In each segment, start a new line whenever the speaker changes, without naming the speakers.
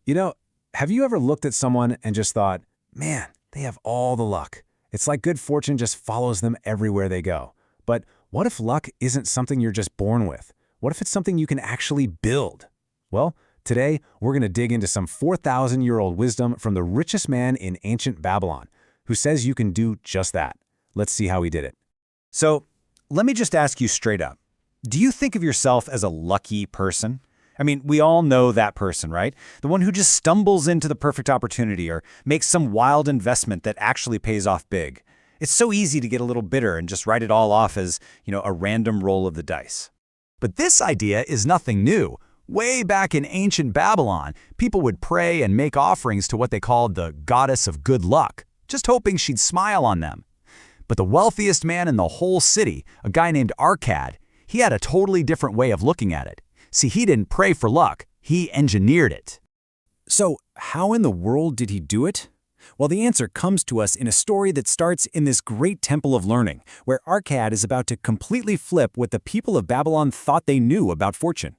You know, have you ever looked at someone and just thought, man, they have all the luck. It's like good fortune just follows them everywhere they go. But what if luck isn't something you're just born with? What if it's something you can actually build? Well, today we're going to dig into some 4,000-year-old wisdom from the richest man in ancient Babylon, who says you can do just that. Let's see how he did it.
So, let me just ask you straight up. Do you think of yourself as a lucky person? I mean, we all know that person, right? The one who just stumbles into the perfect opportunity or makes some wild investment that actually pays off big. It's so easy to get a little bitter and just write it all off as, a random roll of the dice.
But this idea is nothing new. Way back in ancient Babylon, people would pray and make offerings to what they called the goddess of good luck, just hoping she'd smile on them. But the wealthiest man in the whole city, a guy named Arcad, he had a totally different way of looking at it. See, he didn't pray for luck, he engineered it.
So, how in the world did he do it? Well, the answer comes to us in a story that starts in this great temple of learning, where Arcad is about to completely flip what the people of Babylon thought they knew about fortune.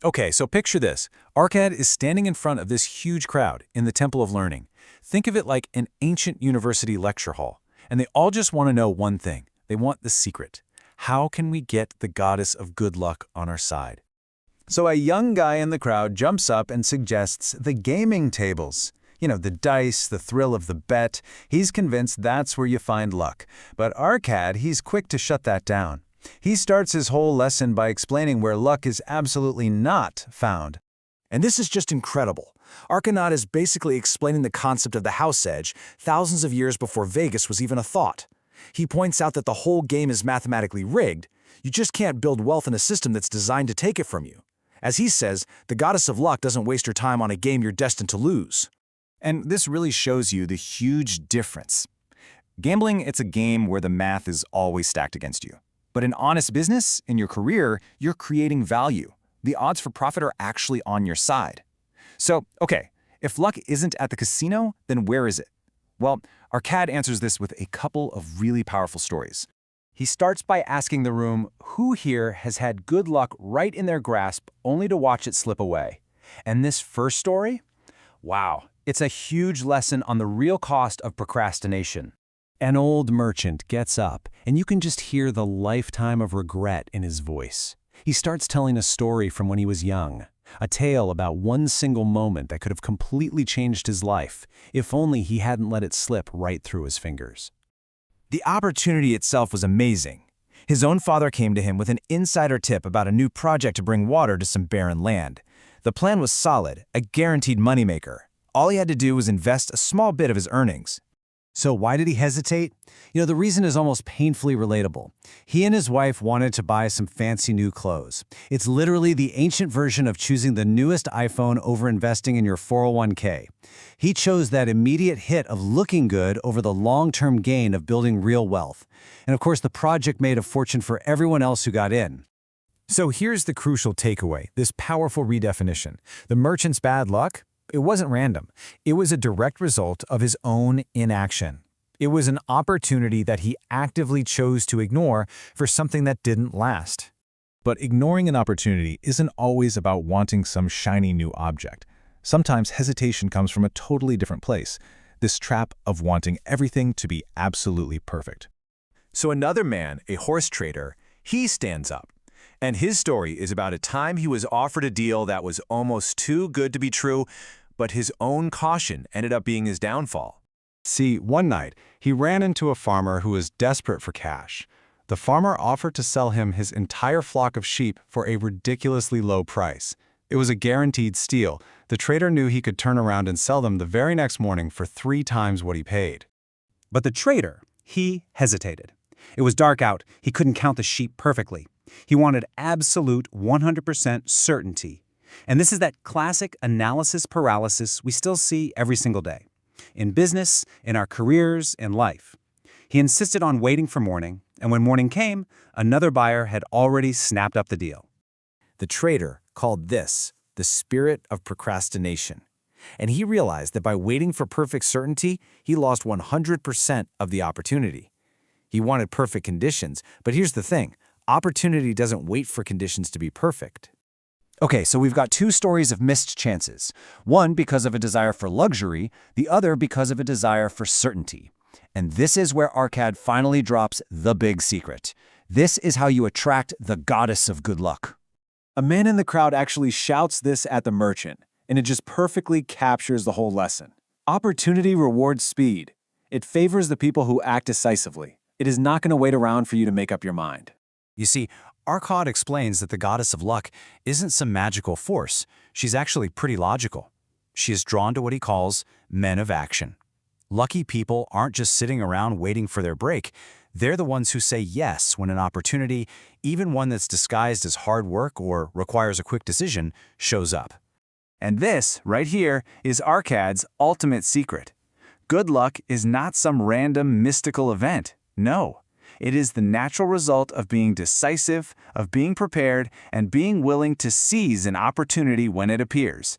Okay, so picture this. Arcad is standing in front of this huge crowd in the Temple of Learning. Think of it like an ancient university lecture hall. And they all just want to know one thing. They want the secret. How can we get the goddess of good luck on our side?
So a young guy in the crowd jumps up and suggests the gaming tables. The dice, the thrill of the bet. He's convinced that's where you find luck. But Arcad, he's quick to shut that down. He starts his whole lesson by explaining where luck is absolutely not found.
And this is just incredible. Arcad is basically explaining the concept of the house edge thousands of years before Vegas was even a thought. He points out that the whole game is mathematically rigged. You just can't build wealth in a system that's designed to take it from you. As he says, the goddess of luck doesn't waste her time on a game you're destined to lose.
And this really shows you the huge difference. Gambling, it's a game where the math is always stacked against you. But in honest business, in your career, you're creating value. The odds for profit are actually on your side. So, okay, if luck isn't at the casino, then where is it? Well, Arcad answers this with a couple of really powerful stories. He starts by asking the room who here has had good luck right in their grasp only to watch it slip away. And this first story? Wow, it's a huge lesson on the real cost of procrastination. An old merchant gets up, and you can just hear the lifetime of regret in his voice. He starts telling a story from when he was young, a tale about one single moment that could have completely changed his life, if only he hadn't let it slip right through his fingers. The opportunity itself was amazing. His own father came to him with an insider tip about a new project to bring water to some barren land. The plan was solid, a guaranteed moneymaker. All he had to do was invest a small bit of his earnings. So why did he hesitate? The reason is almost painfully relatable. He and his wife wanted to buy some fancy new clothes. It's literally the ancient version of choosing the newest iPhone over investing in your 401k. He chose that immediate hit of looking good over the long-term gain of building real wealth. And of course, the project made a fortune for everyone else who got in. So here's the crucial takeaway, this powerful redefinition. The merchant's bad luck? It wasn't random. It was a direct result of his own inaction. It was an opportunity that he actively chose to ignore for something that didn't last.
But ignoring an opportunity isn't always about wanting some shiny new object. Sometimes hesitation comes from a totally different place, this trap of wanting everything to be absolutely perfect.
So another man, a horse trader, he stands up. And his story is about a time he was offered a deal that was almost too good to be true, but his own caution ended up being his downfall.
See, one night, he ran into a farmer who was desperate for cash. The farmer offered to sell him his entire flock of sheep for a ridiculously low price. It was a guaranteed steal. The trader knew he could turn around and sell them the very next morning for 3 times what he paid.
But the trader, he hesitated. It was dark out. He couldn't count the sheep perfectly. He wanted absolute 100% certainty. And this is that classic analysis paralysis we still see every single day. In business, in our careers, in life. He insisted on waiting for morning, and when morning came, another buyer had already snapped up the deal.
The trader called this the spirit of procrastination. And he realized that by waiting for perfect certainty, he lost 100% of the opportunity. He wanted perfect conditions, but here's the thing. Opportunity doesn't wait for conditions to be perfect.
Okay, so we've got two stories of missed chances. One because of a desire for luxury, the other because of a desire for certainty. And this is where Arcad finally drops the big secret. This is how you attract the goddess of good luck.
A man in the crowd actually shouts this at the merchant, and it just perfectly captures the whole lesson. Opportunity rewards speed. It favors the people who act decisively. It is not going to wait around for you to make up your mind.
You see, Arcad explains that the goddess of luck isn't some magical force. She's actually pretty logical. She is drawn to what he calls men of action. Lucky people aren't just sitting around waiting for their break. They're the ones who say yes when an opportunity, even one that's disguised as hard work or requires a quick decision, shows up.
And this, right here, is Arcad's ultimate secret. Good luck is not some random mystical event. No, it is the natural result of being decisive, of being prepared, and being willing to seize an opportunity when it appears.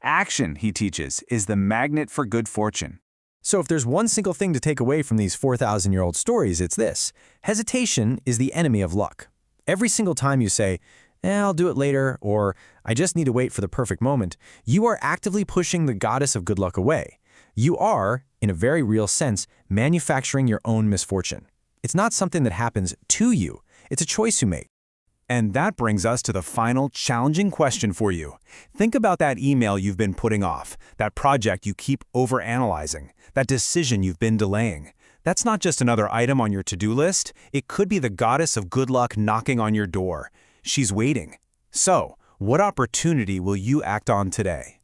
Action, he teaches, is the magnet for good fortune.
So if there's one single thing to take away from these 4,000-year-old stories, it's this. Hesitation is the enemy of luck. Every single time you say, I'll do it later, or I just need to wait for the perfect moment, you are actively pushing the goddess of good luck away. You are, in a very real sense, manufacturing your own misfortune. It's not something that happens to you. It's a choice you make.
And that brings us to the final challenging question for you. Think about that email you've been putting off, that project you keep overanalyzing, that decision you've been delaying. That's not just another item on your to-do list. It could be the goddess of good luck knocking on your door. She's waiting. So, what opportunity will you act on today?